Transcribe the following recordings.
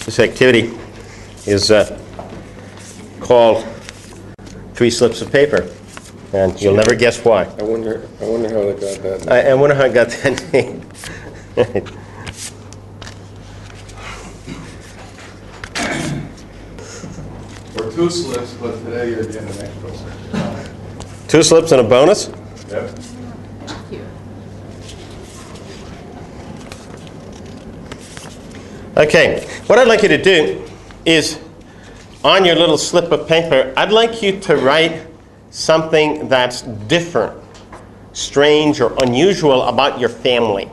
This activity is called 3 slips of paper, and you'll never guess why. I wonder how they got that name. I wonder how I got that name. Or 2 slips, but today you're getting an extra slip. 2 slips and a bonus? Yep. Okay, what I'd like you to do is, on your little slip of paper, I'd like you to write something that's different, strange, or unusual about your family.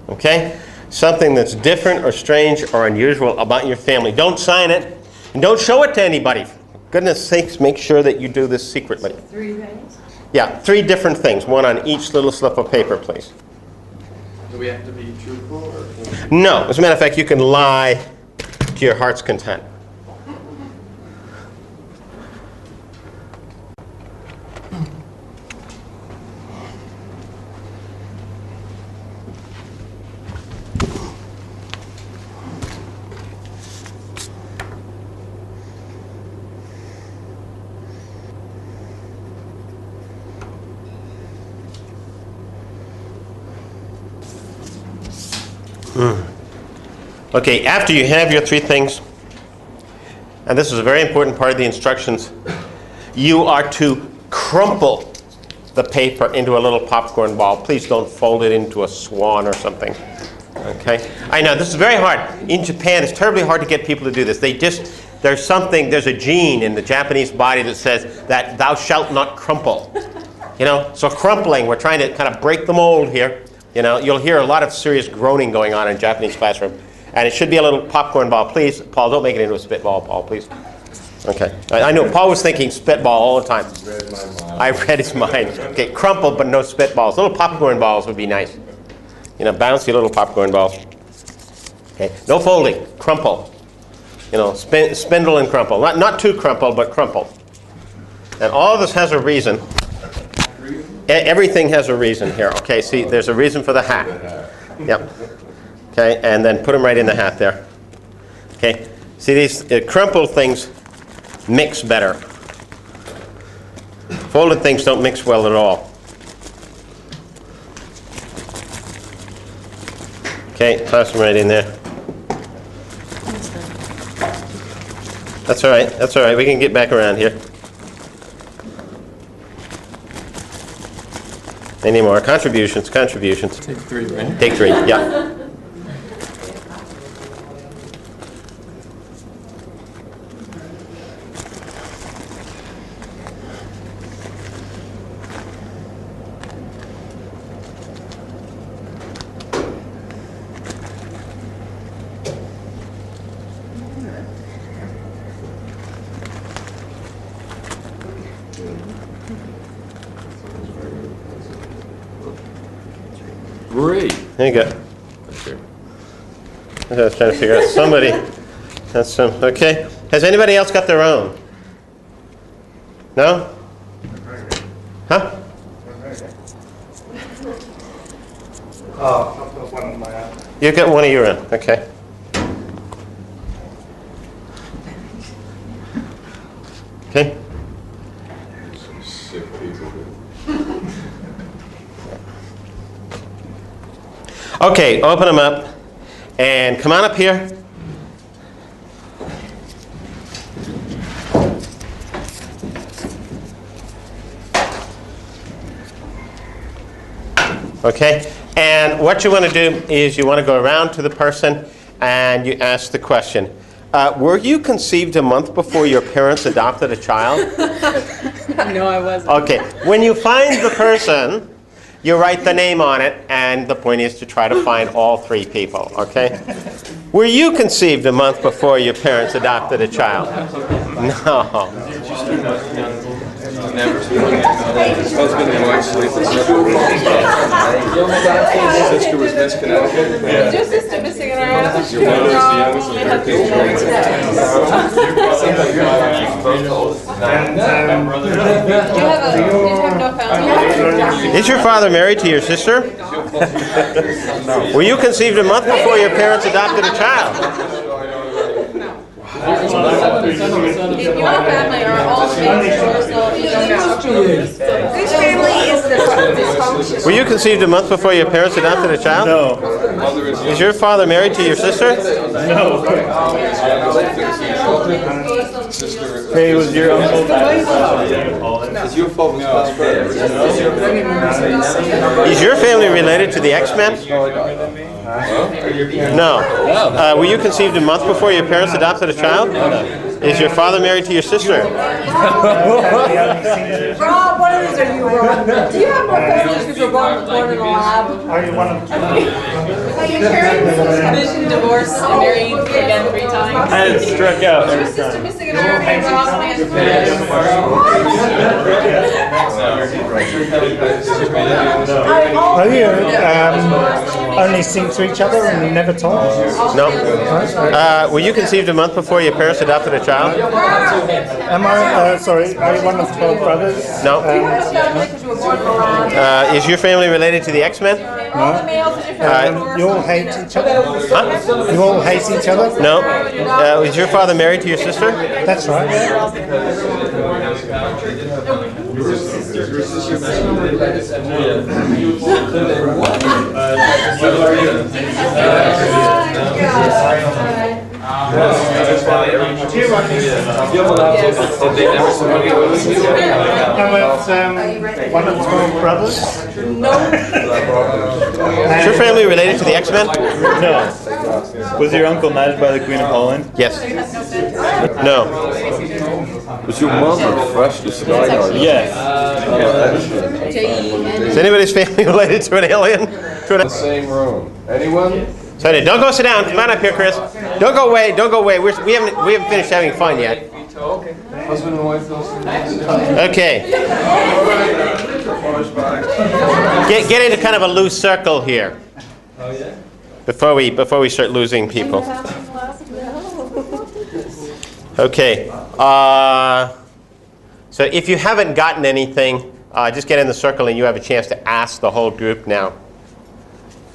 Okay? Something that's different or strange or unusual about your family. Don't sign it, and don't show it to anybody. For goodness sakes, make sure that you do this secretly. 3 things? Yeah, 3 different things, one on each little slip of paper, please. Do we have to be truthful? Or No, as a matter of fact, you can lie to your heart's content. Okay, after you have your 3 things, and this is a very important part of the instructions, you are to crumple the paper into a little popcorn ball. Please don't fold it into a swan or something. Okay? I know, this is very hard. In Japan, it's terribly hard to get people to do this. There's a gene in the Japanese body that says that thou shalt not crumple. You know, so crumpling, we're trying to kind of break the mold here. You know, you'll hear a lot of serious groaning going on in a Japanese classroom. And it should be a little popcorn ball. Please, Paul, don't make it into a spitball, Paul, please. Okay. I know Paul was thinking spitball all the time. I read his mind. Okay, crumpled but no spitballs. Little popcorn balls would be nice. You know, bouncy little popcorn balls. Okay, no folding. Crumple. You know, spindle and crumple. Not too crumpled, but crumple. And all of this has a reason. Everything has a reason here. Okay, see, there's a reason for the hat. Yep. Okay, and then put them right in the hat there. Okay, see these crumpled things mix better. Folded things don't mix well at all. Okay, toss them right in there. That's all right, that's all right. We can get back around here. Any more? Contributions. Take 3, right? Take 3, yeah. Great. There you go. I was trying to figure out somebody has some. Okay. Has anybody else got their own? No? Huh? You got one of your own. Okay. Okay. Some sick people. Okay, open them up and come on up here. Okay, and what you want to do is you want to go around to the person and you ask the question, were you conceived a month before your parents adopted a child? No, I wasn't. Okay, when you find the person, you write the name on it, and the point is to try to find all 3 people, okay? Were you conceived a month before your parents adopted a child? No. Never. Husband and wife sleep in separate rooms. Sister was Miss Connecticut. Is your sister missing in our house? Your mother was the youngest of 13 children. Do you have no family? Is your father married to your sister? Were you conceived a month before your parents adopted a child? If your family are all made sure, so you don't know. Whose family is the dysfunction? Were you conceived a month before your parents adopted a child? No. Is your father married to your sister? No. Hey, was your uncle Is your father's best friend? Is your family related to the X-Men? No. Were you conceived a month before your parents adopted a child? Is your father married to your sister? Rob, what is are you, Rob? Do you have more cousins because you're born in the lab? Are you one of them? Are your parents? Been divorced and married again 3 times. and it struck out Your every sister time? missing an arm and Rob and Are you only sing to each other and never talk? No. Were you conceived a month before your parents adopted a child? Am I, sorry, are you one of 12 brothers? No. Because you were born in the lab. Is your family related to the X-Men? All the males in your family. You all hate each other? Huh? You all hate each other? No. Is your father married to your sister? That's right. How about one of 12 brothers? Is your family related to the X-Men? No. Was your uncle knighted by the Queen of Holland? Yes. No. Was your mother fresh to skydive? Yes. Is anybody's family related to an alien? The same room. Anyone? So don't go sit down. Come on up here, Chris. Don't go away. Don't go away. We haven't finished having fun yet. Husband and wife? Okay. Get into kind of a loose circle here. Before we start losing people. Okay. So if you haven't gotten anything, just get in the circle and you have a chance to ask the whole group now.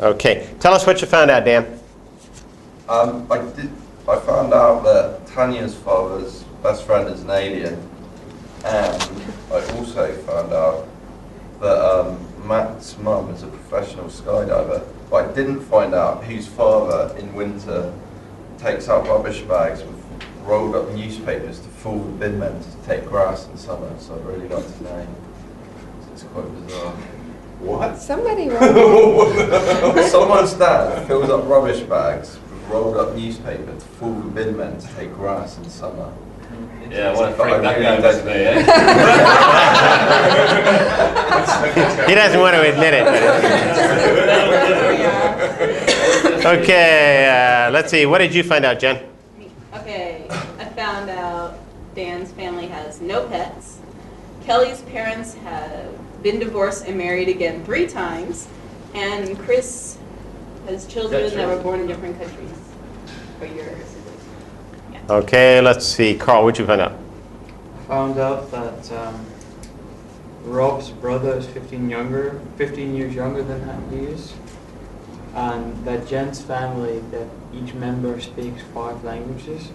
Okay. Tell us what you found out, Dan. I found out that Tanya's father's best friend is an alien, and I also found out that Matt's mum is a professional skydiver, but I didn't find out whose father in winter takes out rubbish bags with rolled up newspapers to fool the bin men to take grass in summer, so I'd really like to know. It's quite bizarre. What? Somebody wrote. Someone's dad fills up rubbish bags with rolled up newspaper to fool the bin men to take grass in summer. Yeah, what a freak that guy must be, eh? He doesn't want to admit it. Okay. Let's see. What did you find out, Jen? Okay, I found out Dan's family has no pets. Kelly's parents have been divorced and married again 3 times. And Chris has children that were born in different countries. For yours. Okay, let's see. Carl, what'd you find out? Found out that Rob's brother is 15 years younger than he is, and that Jen's family, that each member speaks 5 languages,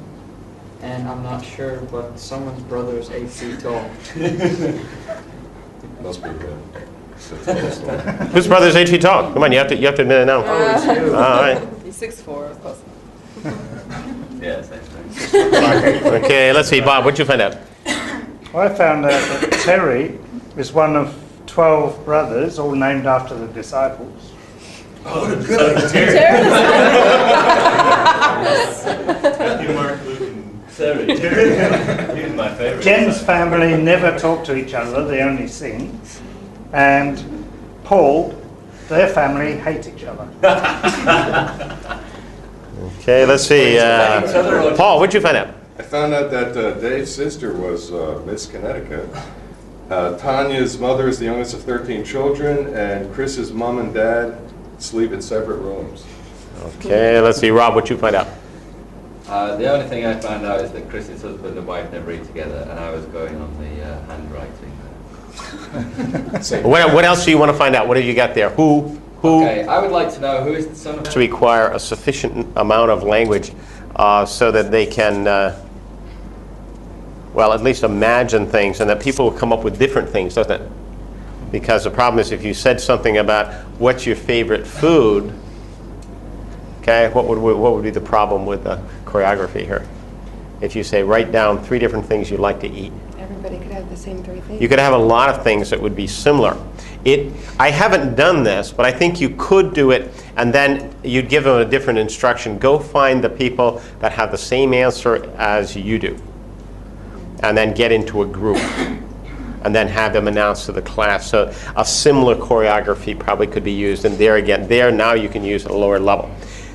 and I'm not sure, but someone's brother is 8 feet tall. Must be good. Whose brother's 8 feet tall? Come on, you have to admit it now. All right. He's 6'4", close. Yeah, same thing. Okay, let's see. Bob, what'd you find out? I found out that Terry is one of 12 brothers, all named after the disciples. Matthew, Mark, Luke, and Sarah. He's my favorite. Jen's family never talk to each other, they only sing. And Paul, their family hate each other. Okay, let's see. Paul, what'd you find out? I found out that Dave's sister was Miss Connecticut. Tanya's mother is the youngest of 13 children, and Chris's mom and dad sleep in separate rooms. Okay, let's see. Rob, what'd you find out? The only thing I found out is that Chris's husband and wife never eat together, and I was going on the handwriting. What else do you want to find out? What have you got there? Who who Okay, I would like to know who is the son of... to require a sufficient amount of language so that they can, well, at least imagine things, and that people will come up with different things, doesn't it? Because the problem is if you said something about what's your favorite food, okay, what would be the problem with the choreography here? If you say, write down 3 different things you'd like to eat. Everybody could have the same 3 things. You could have a lot of things that would be similar. I haven't done this, but I think you could do it, and then you'd give them a different instruction. Go find the people that have the same answer as you do, and then get into a group, and then have them announce to the class. So a similar choreography probably could be used, and there now you can use at a lower level.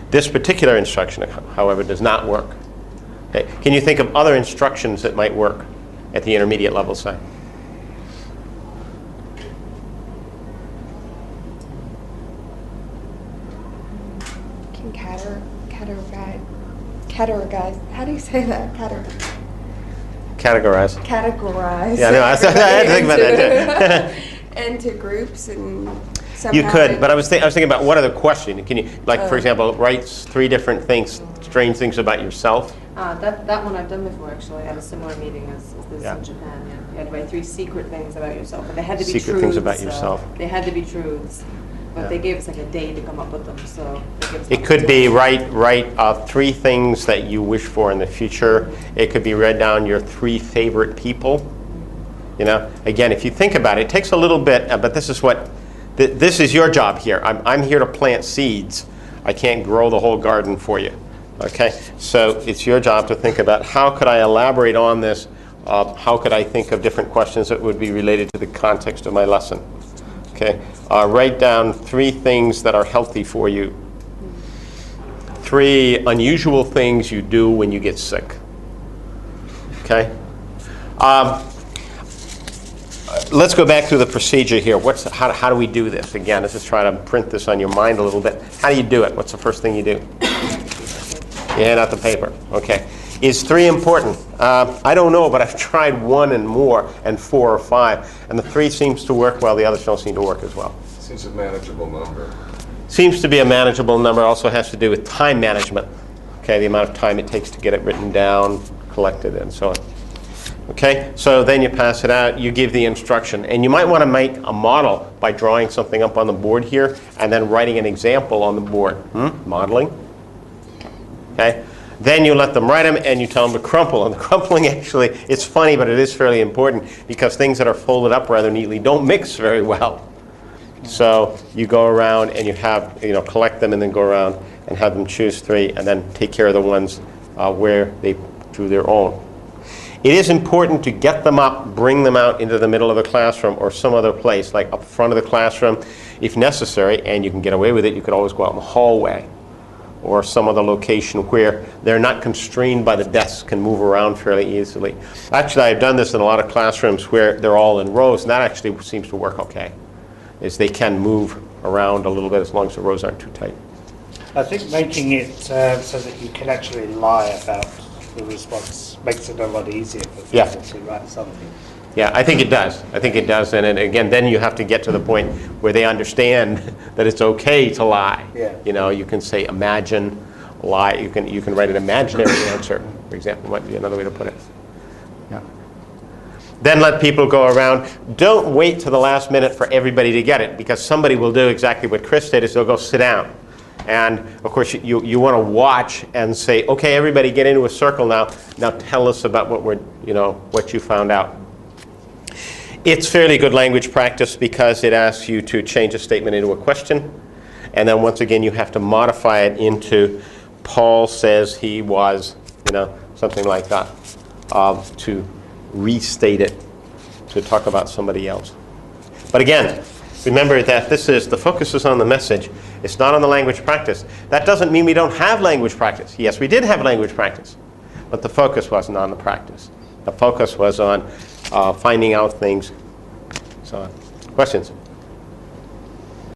This particular instruction, however, does not work. Okay. Can you think of other instructions that might work at the intermediate level, say? Can categorize. How do you say that? Categorize. Categorize. Yeah, no, I had to think about that too. Into groups and somehow. You could, but I was thinking about what other question. Can you, like, for example, write 3 different things, strange things about yourself? That one I've done before, actually. I had a similar meeting as this Yeah. in Japan. Yeah. You had to write 3 secret things about yourself, but they had to be Secret truths. things about so yourself. They had to be truths, but Yeah. they gave us like a day to come up with them. So they gave us It could be write 3 things that you wish for in the future. It could be write down your 3 favorite people. You know, again, if you think about it, it takes a little bit, but this is what this is your job here. I'm here to plant seeds. I can't grow the whole garden for you. Okay, so it's your job to think about how could I elaborate on this? How could I think of different questions that would be related to the context of my lesson? Okay, write down 3 things that are healthy for you. 3 unusual things you do when you get sick. Okay. Let's go back through the procedure here. How do we do this? Again, let's just try to print this on your mind a little bit. How do you do it? What's the first thing you do? You hand out the paper. Okay. Is 3 important? I don't know, but I've tried 1 and more, and 4 or 5, and the 3 seems to work well. The others don't seem to work as well. Seems a manageable number. Seems to be a manageable number. Also has to do with time management. Okay, the amount of time it takes to get it written down, collected, and so on. Okay, so then you pass it out, you give the instruction, and you might want to make a model by drawing something up on the board here and then writing an example on the board. Modeling. Okay, then you let them write them and you tell them to crumple. And the crumpling actually, it's funny, but it is fairly important because things that are folded up rather neatly don't mix very well. So you go around and you have, collect them and then go around and have them choose 3 and then take care of the ones where they drew their own. It is important to get them up, bring them out into the middle of the classroom or some other place, like up front of the classroom if necessary, and you can get away with it. You could always go out in the hallway or some other location where they're not constrained by the desks, can move around fairly easily. Actually, I've done this in a lot of classrooms where they're all in rows, and that actually seems to work okay, is they can move around a little bit as long as the rows aren't too tight. I think making it so that you can actually lie about the response makes it a lot easier for people to write something. Yeah, I think it does. And again, then you have to get to the point where they understand that it's okay to lie. Yeah. You can say imagine, lie. You can write an imaginary answer, for example, might be another way to put it. Yeah. Then let people go around. Don't wait to the last minute for everybody to get it, because somebody will do exactly what Chris did, is they'll go sit down. And of course you want to watch and say, okay, everybody get into a circle now. Now tell us about what you found out. It's fairly good language practice because it asks you to change a statement into a question. And then once again you have to modify it into Paul says he was, something like that, to restate it, to talk about somebody else. But again, remember that the focus is on the message. It's not on the language practice. That doesn't mean we don't have language practice. Yes, we did have language practice, but the focus wasn't on the practice. The focus was on finding out things. So, questions?